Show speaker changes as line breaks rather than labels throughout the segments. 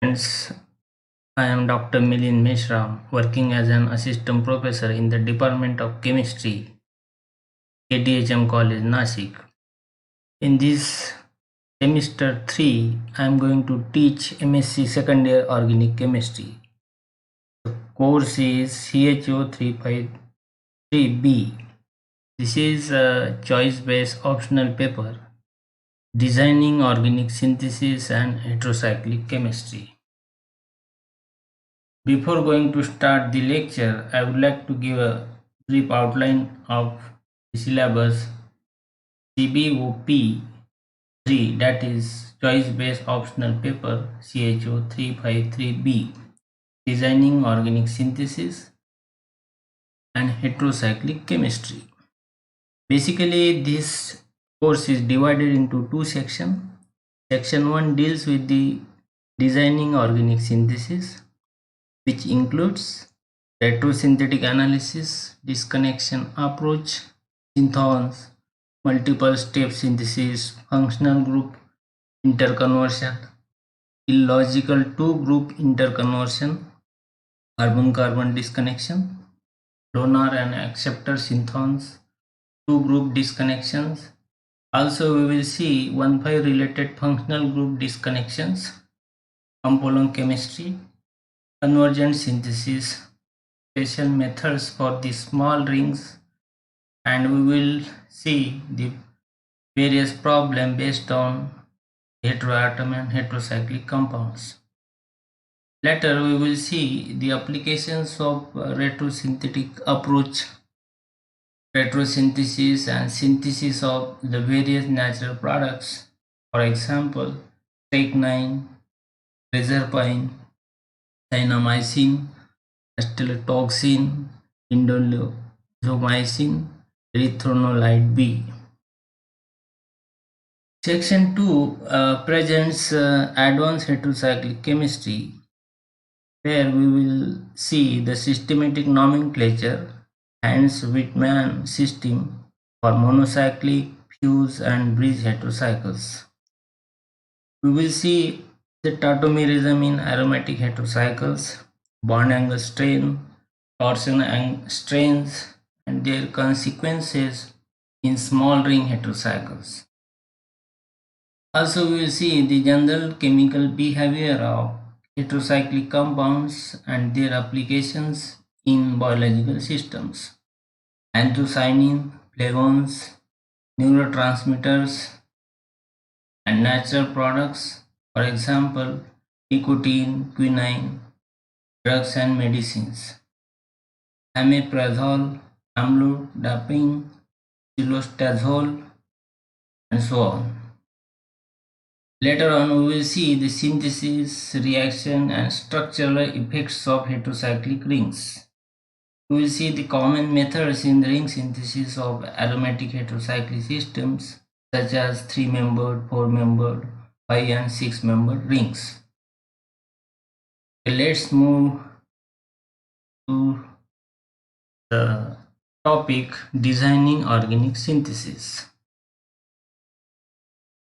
Friends, I am Dr. Milind Mishra, working as an assistant professor in the Department of Chemistry, KDHM College, Nashik. In this semester 3, I am going to teach MSc Second Year Organic Chemistry. The course is CHO 353B. This is a choice-based optional paper, Designing Organic Synthesis and Heterocyclic Chemistry. Before going to start the lecture, I would like to give a brief outline of the syllabus CBOP 3, that is choice based optional paper CHO 353B, Designing Organic Synthesis and Heterocyclic Chemistry. Basically, this course is divided into two sections. Section 1 deals with the designing organic synthesis, which includes retrosynthetic analysis, disconnection approach, synthons, multiple step synthesis, functional group interconversion, illogical two group interconversion, carbon-carbon disconnection, donor and acceptor synthons, two group disconnections. Also, we will see 1,5 related functional group disconnections, compound chemistry, convergent synthesis, special methods for the small rings, and we will see the various problems based on heteroatom and heterocyclic compounds. Later we will see the applications of retrosynthetic approach, retrosynthesis and synthesis of the various natural products, for example strychnine, reserpine, cynomycin, acetyltoxin, indolizomycin, erythronolide B. Section 2 presents advanced heterocyclic chemistry, where we will see the systematic nomenclature Hans-Wittmann system for monocyclic, fuse and bridge heterocycles. We will see the tautomerism in aromatic heterocycles, bond angle strain, torsion strains, and their consequences in small ring heterocycles. Also, we will see the general chemical behavior of heterocyclic compounds and their applications in biological systems. Anthocyanin, flavones, neurotransmitters, and natural products, for example, nicotine, quinine, drugs and medicines, omeprazole, amlodipine, cilostazole, and so on. Later on, we will see the synthesis, reaction, and structural effects of heterocyclic rings. We will see the common methods in the ring synthesis of aromatic heterocyclic systems, such as 3-membered, 4-membered, 5 and 6-membered rings. Okay, let's move to the topic designing organic synthesis.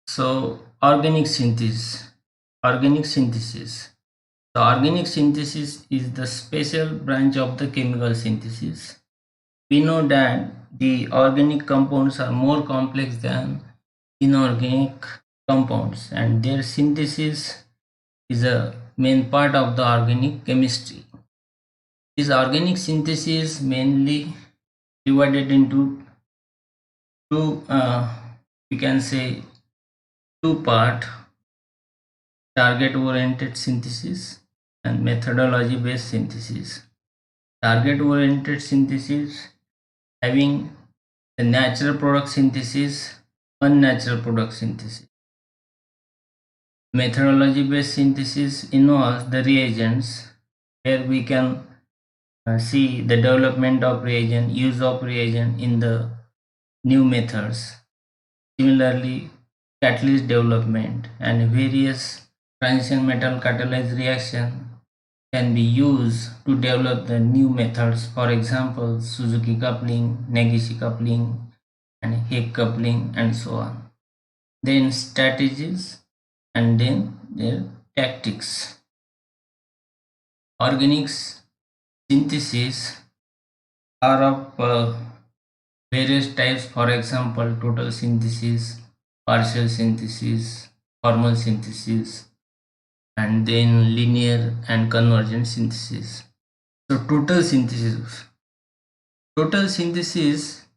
So, organic synthesis. The organic synthesis is the special branch of the chemical synthesis. We know that the organic compounds are more complex than inorganic compounds, and their synthesis is a main part of the organic chemistry. This organic synthesis mainly divided into two, we can say, two-part: target oriented synthesis and methodology based synthesis. Target oriented synthesis having the natural product synthesis, unnatural product synthesis. Methodology based synthesis involves the reagents, where we can see the development of reagent, use of reagent in the new methods. Similarly, catalyst development and various transition metal catalyzed reaction can be used to develop the new methods, for example Suzuki coupling, Negishi coupling, and Hake coupling, and so on. Then strategies, and then their tactics. Organic synthesis are of various types, for example, total synthesis, partial synthesis, formal synthesis, and then linear and convergent synthesis. So, total synthesis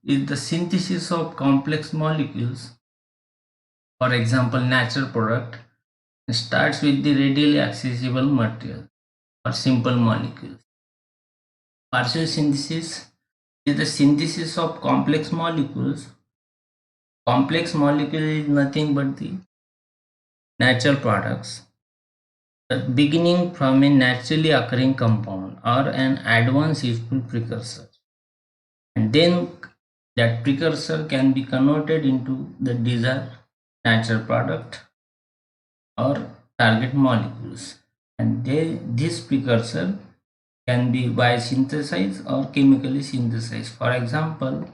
is the synthesis of complex molecules, for example, natural product, starts with the readily accessible material or simple molecules. Partial synthesis is the synthesis of complex molecules. Complex molecule is nothing but the natural products beginning from a naturally occurring compound or an advanced useful precursor, and then that precursor can be converted into the desired natural product or target molecules, and this precursor can be biosynthesized or chemically synthesized. For example,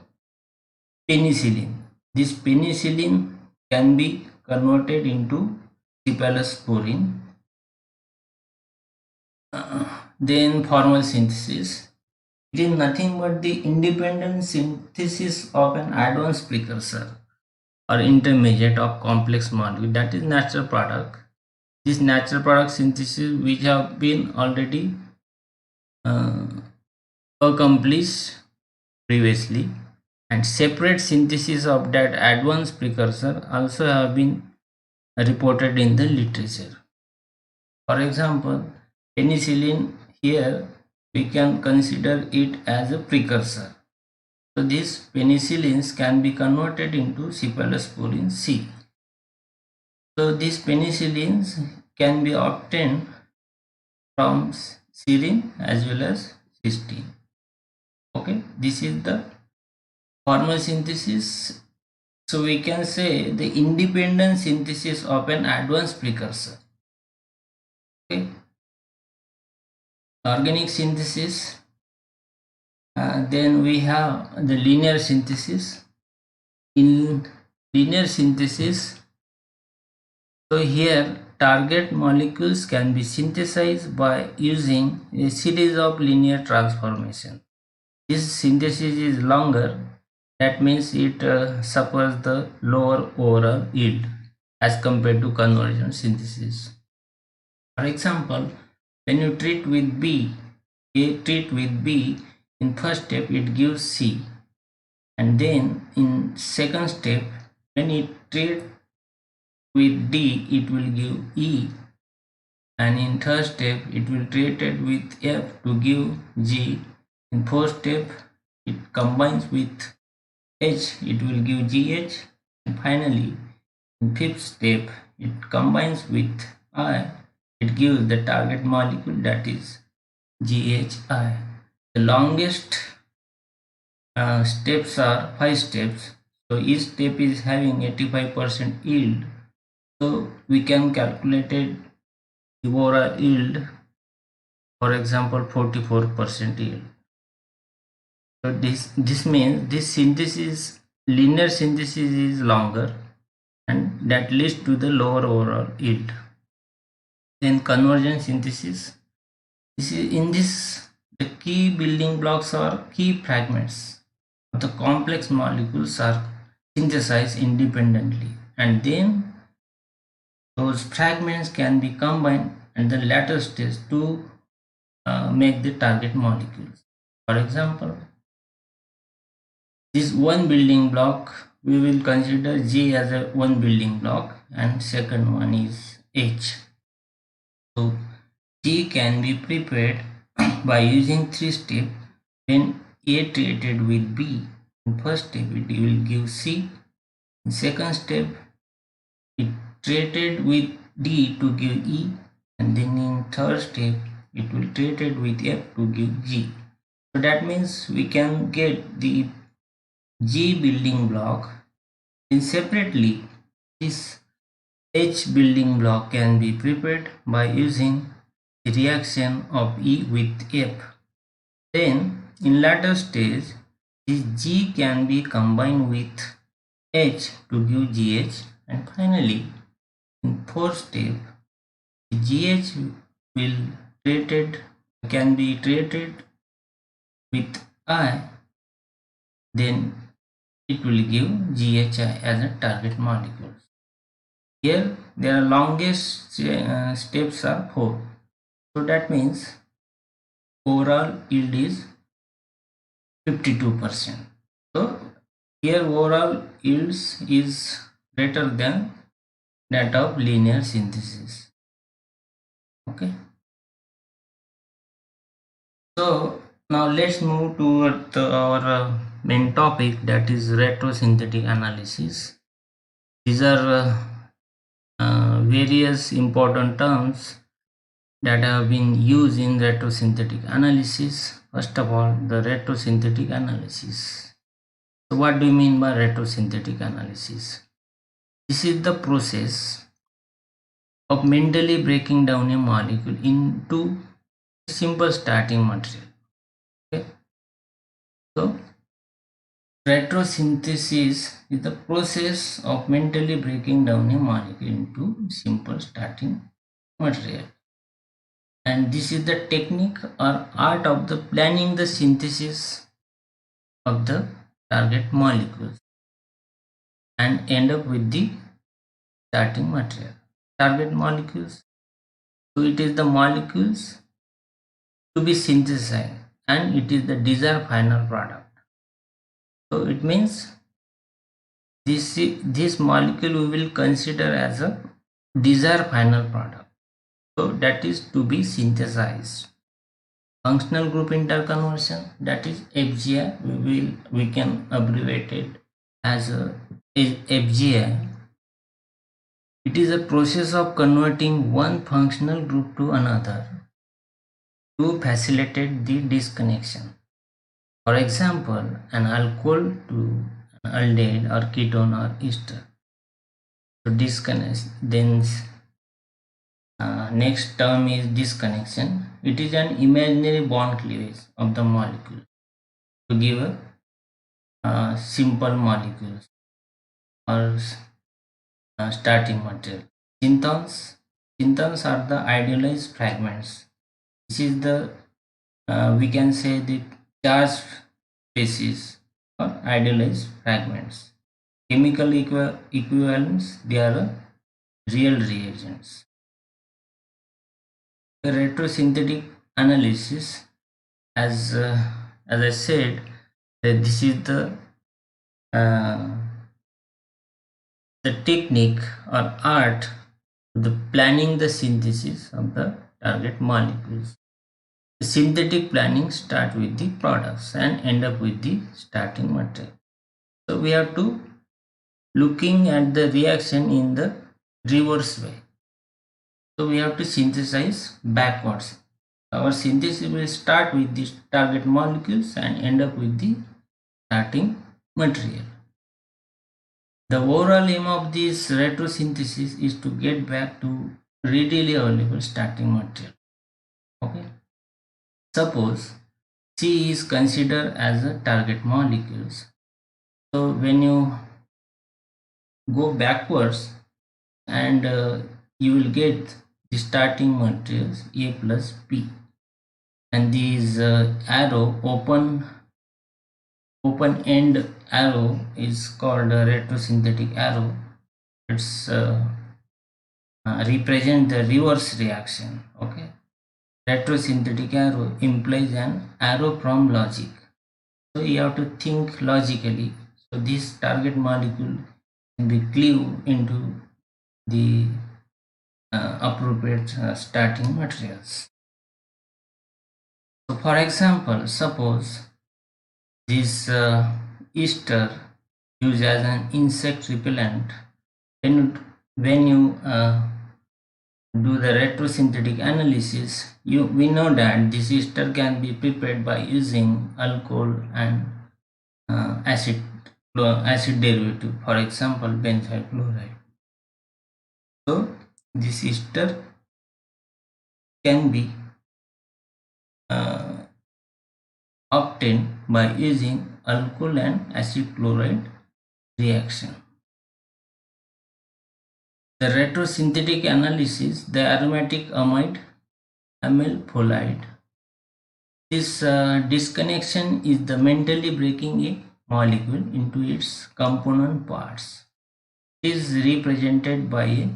penicillin. This penicillin can be converted into cephalosporin. Then formal synthesis. It is nothing but the independent synthesis of an advanced precursor or intermediate of complex molecule, that is natural product. This natural product synthesis which have been already uh, accomplished previously, and separate synthesis of that advanced precursor also have been reported in the literature. For example, penicillin, here we can consider it as a precursor. So these penicillins can be converted into cephalosporin C. So these penicillins can be obtained from serine as well as cysteine. Okay, this is the formal synthesis. So we can say the independent synthesis of an advanced precursor. Okay, organic synthesis. Then we have the linear synthesis. In linear synthesis, so here target molecules can be synthesized by using a series of linear transformations. This synthesis is longer, that means it suffers the lower overall yield as compared to conversion synthesis. For example, when you treat with B, in first step it gives C, and then in second step when it treat with D it will give E, and in third step it will treat it with F to give G. In fourth step it combines with H, it will give GH, and finally in fifth step it combines with I, it gives the target molecule, that is GHI. The longest steps are 5 steps, so each step is having 85% yield, so we can calculate it the overall yield, for example 44% yield. So this means this synthesis, linear synthesis, is longer, and that leads to the lower overall yield. Then convergent synthesis. In this, the key building blocks or key fragments of the complex molecules are synthesized independently, and then those fragments can be combined at the latter stage to make the target molecules. For example, this one building block, we will consider G as a one building block, and second one is H. So G can be prepared by using 3 steps. When A treated with B, in first step it will give C. In second step it treated with D to give E, and then in third step it will treated with F to give G. So that means we can get the G building block. Then separately this H building block can be prepared by using the reaction of E with F. Then in later stage this G can be combined with H to give GH, and finally in fourth step the GH will treated can be iterated with I, then it will give GHI as a target molecule. Here their longest steps are 4. So that means overall yield is 52%. So here overall yields is greater than that of linear synthesis. Okay. So now let's move toward our main topic, that is retrosynthetic analysis. These are various important terms that have been used in retrosynthetic analysis. First of all, the retrosynthetic analysis. So what do you mean by retrosynthetic analysis? This is the process of mentally breaking down a molecule into simple starting material. Okay. So retrosynthesis is the process of mentally breaking down a molecule into simple starting material. And this is the technique or art of the planning the synthesis of the target molecules and end up with the starting material. Target molecules. So it is the molecules to be synthesized and it is the desired final product. So it means this molecule we will consider as a desired final product. So that is to be synthesized. Functional group interconversion, that is FGI, we can abbreviate it as FGI. It is a process of converting one functional group to another to facilitate the disconnection. For example, an alcohol to an aldehyde or ketone or ester. So disconnect. Then next term is disconnection. It is an imaginary bond cleavage of the molecule to give a simple molecules or starting material. Synthons. Synthons are the idealized fragments. This is the we can say the charged species or idealized fragments. Chemical equivalents, they are real reagents. The retrosynthetic analysis, as I said, that this is uh, the technique or art of the planning the synthesis of the target molecules. The synthetic planning start with the products and end up with the starting material. So we have to looking at the reaction in the reverse way. So we have to synthesize backwards. Our synthesis will start with the target molecules and end up with the starting material. The overall aim of this retrosynthesis is to get back to readily available starting material. Okay. Suppose C is considered as a target molecules. So when you go backwards and you will get the starting materials A plus B, and these arrow open end arrow is called a retrosynthetic arrow. It's represent the reverse reaction. Okay, retrosynthetic arrow implies an arrow from logic. So you have to think logically. So this target molecule can be cleaved into the appropriate starting materials. So for example, suppose this ester used as an insect repellent, then when you do the retrosynthetic analysis, we know that this ester can be prepared by using alcohol and acid derivative, for example benzyl chloride. So this ester can be obtained by using alcohol and acid chloride reaction. The retrosynthetic analysis, the aromatic amide amyl folate This disconnection is the mentally breaking a molecule into its component parts. It is represented by a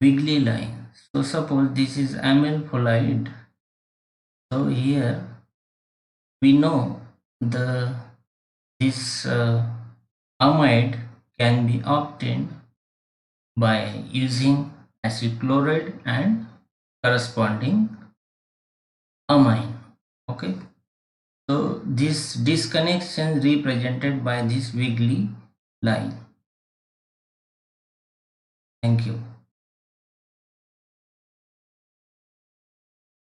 wiggly line. So suppose this is amyl folate. So here we know the this amide can be obtained by using acid chloride and corresponding amine. Okay, so this disconnection represented by this wiggly line. Thank you.